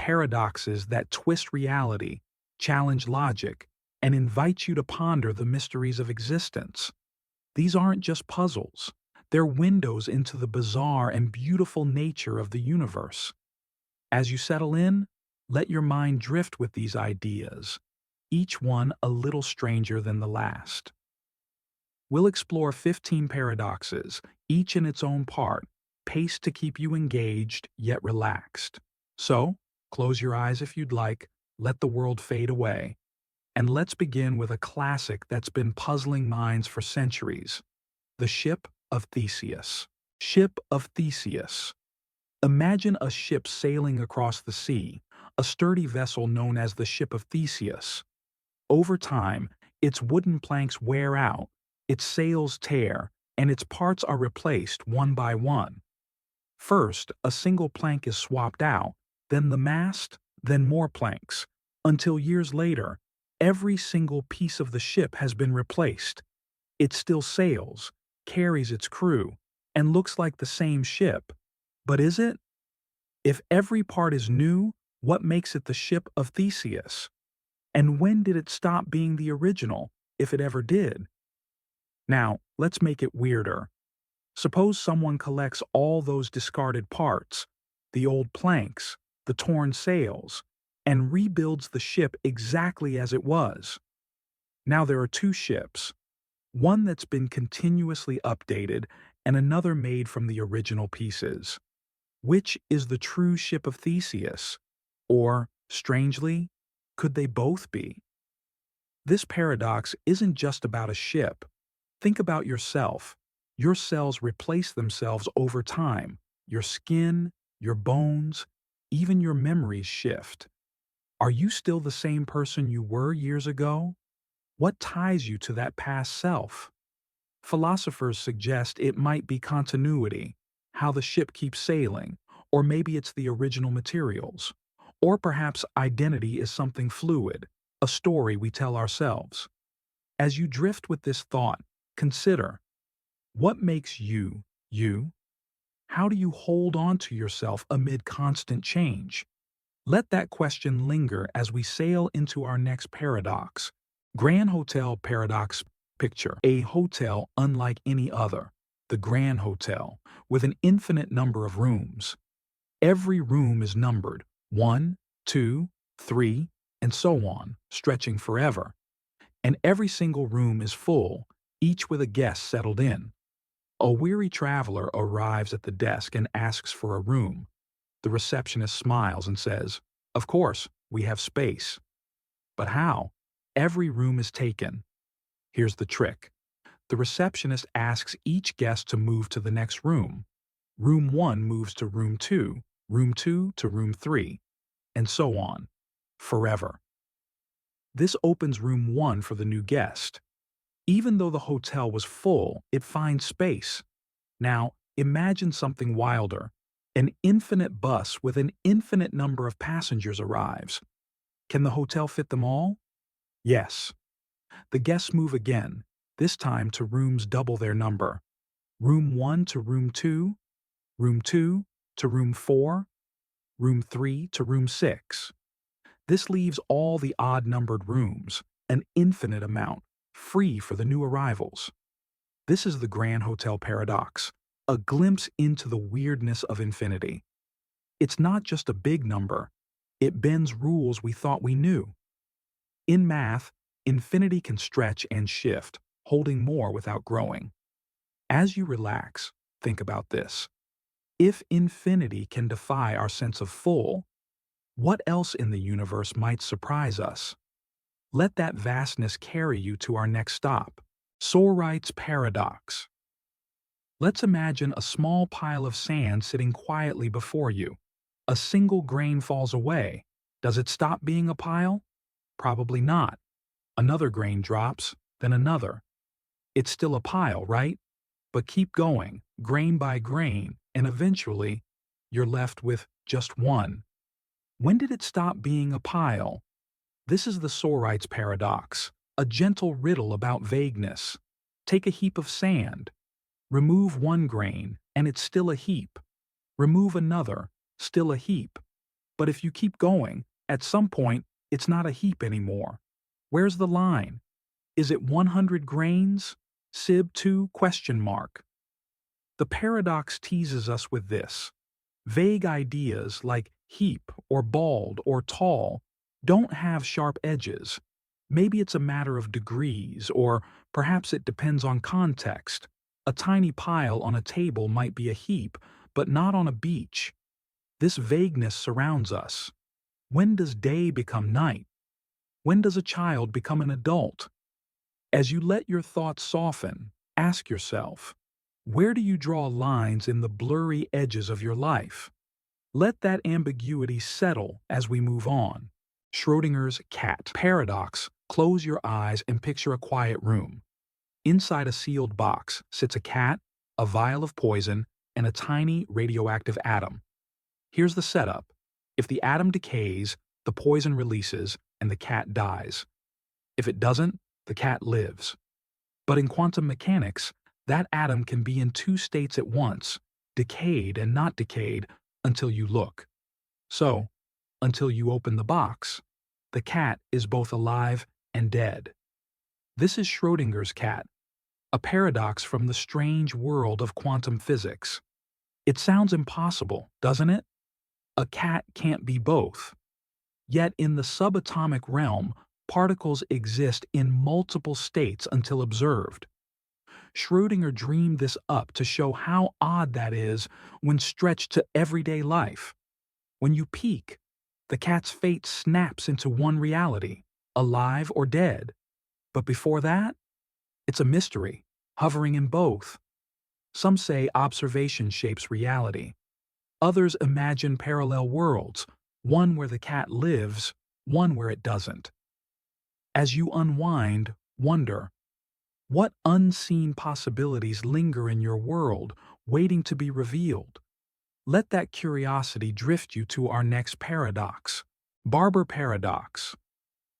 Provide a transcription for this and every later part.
paradoxes that twist reality, challenge logic, and invite you to ponder the mysteries of existence. These aren't just puzzles, they're windows into the bizarre and beautiful nature of the universe. As you settle in, let your mind drift with these ideas, each one a little stranger than the last. We'll explore 15 paradoxes, each in its own part, paced to keep you engaged yet relaxed. So, close your eyes if you'd like, let the world fade away, and let's begin with a classic that's been puzzling minds for centuries: the Ship of Theseus. Ship of Theseus. Imagine a ship sailing across the sea, a sturdy vessel known as the Ship of Theseus. Over time, its wooden planks wear out, its sails tear, and its parts are replaced one by one. First, a single plank is swapped out, then the mast, then more planks, until years later, every single piece of the ship has been replaced. It still sails, carries its crew, and looks like the same ship. But is it? If every part is new, what makes it the Ship of Theseus? And when did it stop being the original, if it ever did? Now, let's make it weirder. Suppose someone collects all those discarded parts, the old planks, the torn sails, and rebuilds the ship exactly as it was. Now there are two ships, one that's been continuously updated and another made from the original pieces. Which is the true Ship of Theseus? Or, strangely, could they both be? This paradox isn't just about a ship. Think about yourself. Your cells replace themselves over time. Your skin, your bones, even your memories shift. Are you still the same person you were years ago? What ties you to that past self? Philosophers suggest it might be continuity, how the ship keeps sailing, or maybe it's the original materials. Or perhaps identity is something fluid, a story we tell ourselves. As you drift with this thought, consider, what makes you, you? How do you hold on to yourself amid constant change? Let that question linger as we sail into our next paradox. Grand Hotel Paradox. Picture a hotel unlike any other, the Grand Hotel, with an infinite number of rooms. Every room is numbered 1, 2, 3, and so on, stretching forever. And every single room is full, each with a guest settled in. A weary traveler arrives at the desk and asks for a room. The receptionist smiles and says, "Of course, we have space." But how? Every room is taken. Here's the trick. The receptionist asks each guest to move to the next room. Room 1 moves to room 2, room 2 to room 3, and so on, forever. This opens room 1 for the new guest. Even though the hotel was full, it finds space. Now, imagine something wilder. An infinite bus with an infinite number of passengers arrives. Can the hotel fit them all? Yes. The guests move again, this time to rooms double their number. Room 1 to room 2, room 2 to room 4, room 3 to room 6. This leaves all the odd-numbered rooms, an infinite amount, free for the new arrivals. This is the Grand Hotel Paradox, a glimpse into the weirdness of infinity. It's not just a big number, it bends rules we thought we knew. In math, infinity can stretch and shift, holding more without growing. As you relax, think about this. If infinity can defy our sense of full, what else in the universe might surprise us? Let that vastness carry you to our next stop, Sorite's Paradox. Let's imagine a small pile of sand sitting quietly before you. A single grain falls away. Does it stop being a pile? Probably not. Another grain drops, then another. It's still a pile, right? But keep going, grain by grain, and eventually, you're left with just one. When did it stop being a pile? This is the Sorite's Paradox, a gentle riddle about vagueness. Take a heap of sand. Remove one grain, and it's still a heap. Remove another, still a heap. But if you keep going, at some point, it's not a heap anymore. Where's the line? Is it 100 grains? Sib 2 question mark. The paradox teases us with this. Vague ideas like heap or bald or tall don't have sharp edges. Maybe it's a matter of degrees, or perhaps it depends on context. A tiny pile on a table might be a heap, but not on a beach. This vagueness surrounds us. When does day become night? When does a child become an adult? As you let your thoughts soften, ask yourself, where do you draw lines in the blurry edges of your life? Let that ambiguity settle as we move on. Schrodinger's cat paradox. Close your eyes and picture a quiet room. Inside a sealed box sits a cat, a vial of poison, and a tiny radioactive atom. Here's the setup. If the atom decays, the poison releases and the cat dies. If it doesn't, the cat lives. But in quantum mechanics, that atom can be in two states at once, decayed and not decayed, until you look. So, until you open the box, the cat is both alive and dead. This is Schrodinger's cat, a paradox from the strange world of quantum physics. It sounds impossible, doesn't it? A cat can't be both. Yet in the subatomic realm, particles exist in multiple states until observed. Schrödinger dreamed this up to show how odd that is when stretched to everyday life. When you peek, the cat's fate snaps into one reality, alive or dead. But before that, it's a mystery, hovering in both. Some say observation shapes reality. Others imagine parallel worlds, one where the cat lives, one where it doesn't. As you unwind, wonder, what unseen possibilities linger in your world, waiting to be revealed? Let that curiosity drift you to our next paradox, Barber Paradox.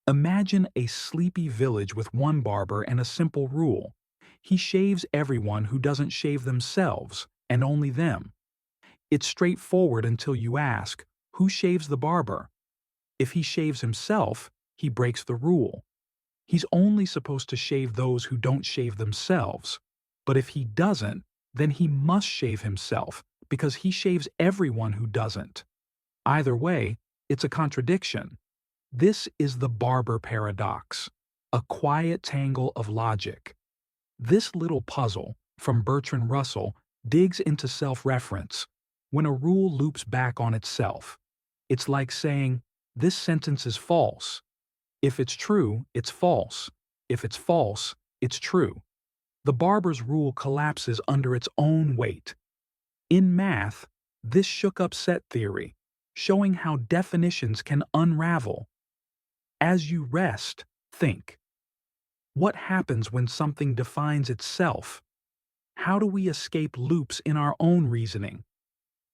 Imagine a sleepy village with one barber and a simple rule. He shaves everyone who doesn't shave themselves, and only them. It's straightforward until you ask, who shaves the barber? If he shaves himself, he breaks the rule. He's only supposed to shave those who don't shave themselves. But if he doesn't, then he must shave himself, because he shaves everyone who doesn't. Either way, it's a contradiction. This is the Barber Paradox, a quiet tangle of logic. This little puzzle, from Bertrand Russell, digs into self-reference. When a rule loops back on itself, it's like saying, this sentence is false. If it's true, it's false. If it's false, it's true. The barber's rule collapses under its own weight. In math, this shook up set theory, showing how definitions can unravel. As you rest, think. What happens when something defines itself? How do we escape loops in our own reasoning?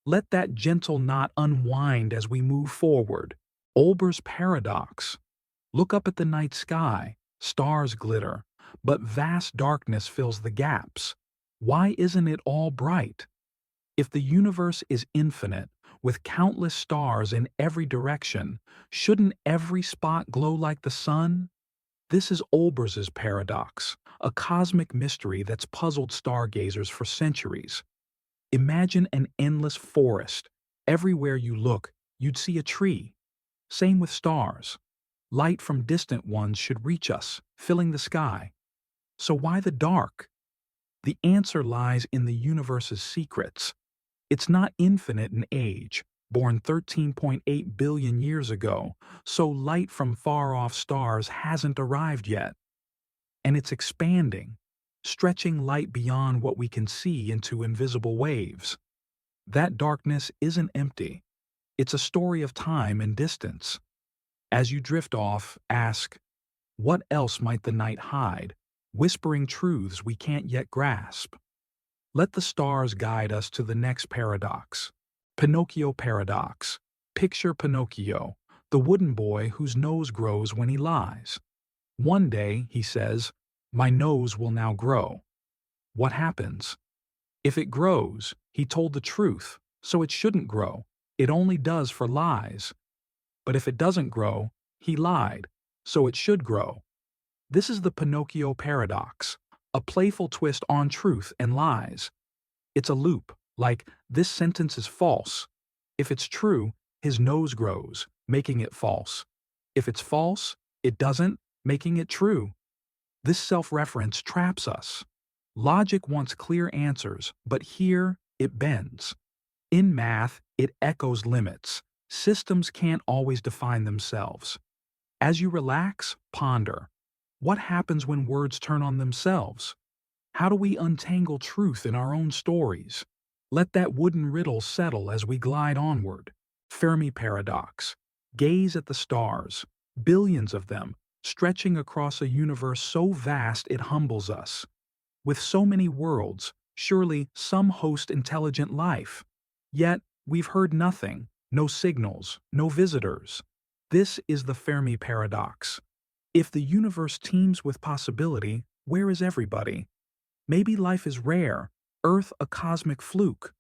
Let that gentle knot unwind as we move forward. Olber's paradox. Look up at the night sky. Stars glitter, but vast darkness fills the gaps. Why isn't it all bright? If the universe is infinite, with countless stars in every direction, shouldn't every spot glow like the sun? This is Olbers's paradox, a cosmic mystery that's puzzled stargazers for centuries. Imagine an endless forest. Everywhere you look, you'd see a tree. Same with stars. Light from distant ones should reach us, filling the sky. So why the dark? The answer lies in the universe's secrets. It's not infinite in age, born 13.8 billion years ago, so light from far-off stars hasn't arrived yet. And it's expanding, stretching light beyond what we can see into invisible waves. That darkness isn't empty. It's a story of time and distance. As you drift off, ask, what else might the night hide, whispering truths we can't yet grasp? Let the stars guide us to the next paradox. Pinocchio Paradox. Picture Pinocchio, the wooden boy whose nose grows when he lies. One day, he says, my nose will now grow. What happens? If it grows, he told the truth, so it shouldn't grow. It only does for lies. But if it doesn't grow, he lied, so it should grow. This is the Pinocchio paradox, a playful twist on truth and lies. It's a loop, like, this sentence is false. If it's true, his nose grows, making it false. If it's false, it doesn't, making it true. This self-reference traps us. Logic wants clear answers, but here it bends. In math, it echoes limits. Systems can't always define themselves. As you relax, ponder. What happens when words turn on themselves? How do we untangle truth in our own stories? Let that wooden riddle settle as we glide onward. Fermi Paradox. Gaze at the stars, billions of them, stretching across a universe so vast it humbles us. With so many worlds, surely some host intelligent life. Yet, we've heard nothing, no signals, no visitors. This is the Fermi Paradox. If the universe teems with possibility, where is everybody? Maybe life is rare, Earth a cosmic fluke.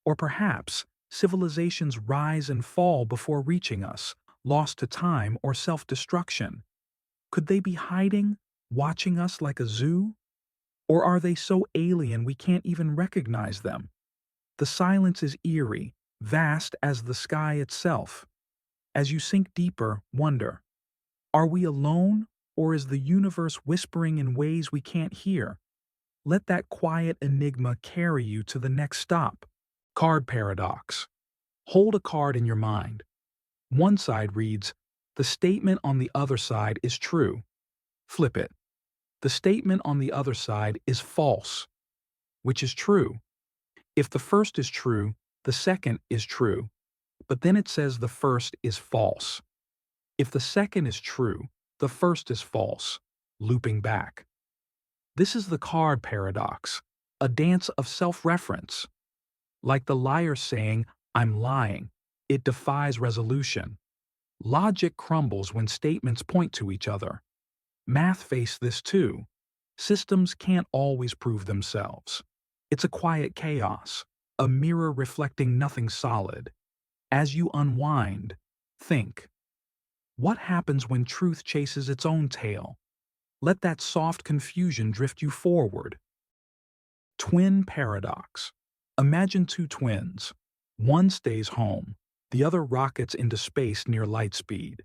Or perhaps, civilizations rise and fall before reaching us, lost to time or self-destruction. Could they be hiding, watching us like a zoo? Or are they so alien we can't even recognize them? The silence is eerie, vast as the sky itself. As you sink deeper, wonder, are we alone, or is the universe whispering in ways we can't hear? Let that quiet enigma carry you to the next stop. Card Paradox. Hold a card in your mind. One side reads, "The statement on the other side is true." Flip it. The statement on the other side is false. Which is true? If the first is true, the second is true. But then it says the first is false. If the second is true, the first is false, looping back. This is the card paradox, a dance of self-reference. Like the liar saying, "I'm lying," it defies resolution. Logic crumbles when statements point to each other. Math face this too. Systems can't always prove themselves. It's a quiet chaos, a mirror reflecting nothing solid. As you unwind, think. What happens when truth chases its own tail? Let that soft confusion drift you forward. Twin Paradox. Imagine two twins. One stays home, the other rockets into space near light speed.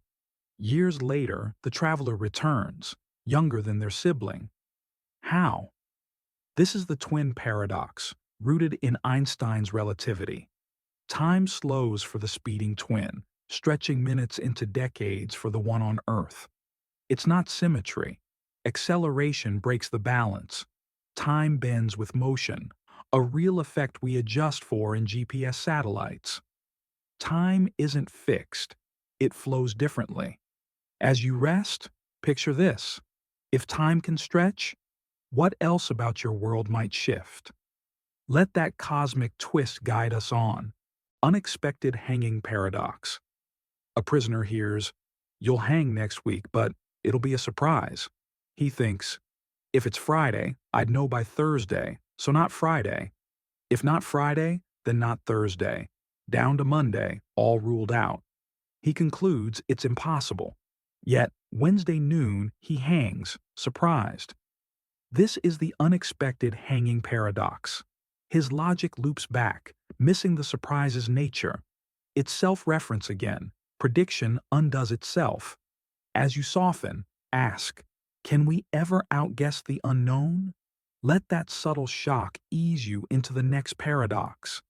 Years later, the traveler returns, younger than their sibling. How? This is the twin paradox, rooted in Einstein's relativity. Time slows for the speeding twin, stretching minutes into decades for the one on Earth. It's not symmetry. Acceleration breaks the balance. Time bends with motion, a real effect we adjust for in GPS satellites. Time isn't fixed. It flows differently. As you rest, picture this. If time can stretch, what else about your world might shift? Let that cosmic twist guide us on. Unexpected hanging paradox. A prisoner hears, "You'll hang next week, but it'll be a surprise." He thinks, "If it's Friday, I'd know by Thursday, so not Friday. If not Friday, then not Thursday. Down to Monday, all ruled out." He concludes it's impossible. Yet, Wednesday noon, he hangs, surprised. This is the unexpected hanging paradox. His logic loops back, missing the surprise's nature. It's self-reference again. Prediction undoes itself. As you soften, ask, can we ever outguess the unknown? Let that subtle shock ease you into the next paradox.